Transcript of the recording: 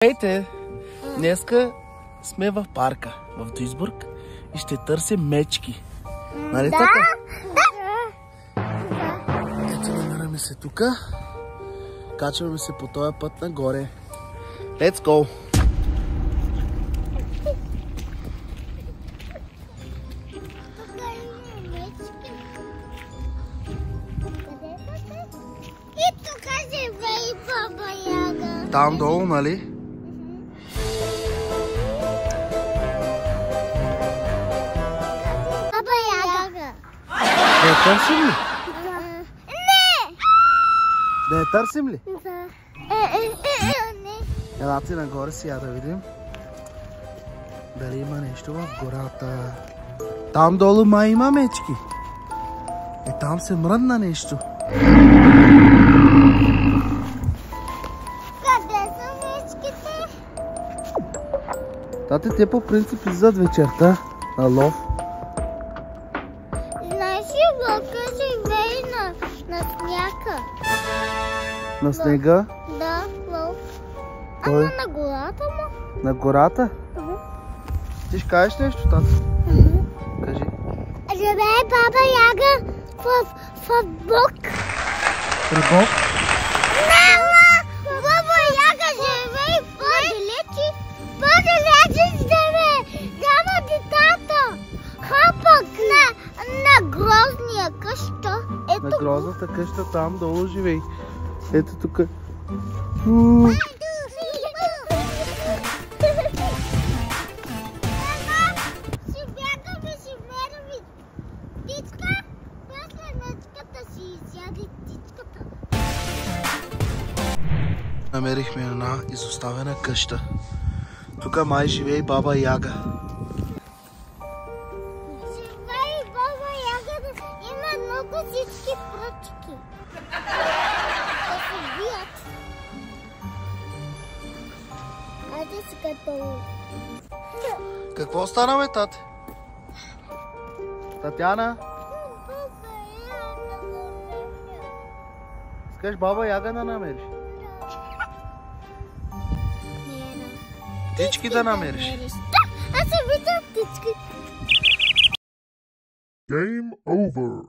Здравейте! Днеска сме в парка в Дуйсбург и ще търсим мечки. Нали така? Ето, намираме се тук. Качваме се по този път нагоре. Let's go! И тук живее Баба Яга. Там долу, нали? Баба Яга. Да я търсим ли? Не! Да я търсим ли? Не. Елате нагоре сега да видим. Дали има нещо в гората. Там долу май има мечки. Там се мръдна нещо. Къде са мечките? Тате, те по принцип излизат вечерта на лов. Знаеш ли, вълка живее на сняга? На снега? Да, лов. Кой? На гората му? На гората? Ти ще кажеш нещо, тате? Кажи. Живее Баба Яга в Бог. Рибок? Мама! Баба Яга живее по-далече. По-далече живее. Няма детата. Хапък на грозния къща. На грозната къща там долу живей. Ето тук. Ще бягаме, ще мерим птичка. После мечката си изяде птичката. Намерихме една изоставена къща. Тук май живее Баба Яга. Живее Баба Яга. Има много всички пръчки. Те се бият. Айде сега долу. Какво стана, бе, тате? Татяна, Баба Яга да намеря. искаш Баба Яга да намериш? Птички да намериш. Аз се видя птички. Game over.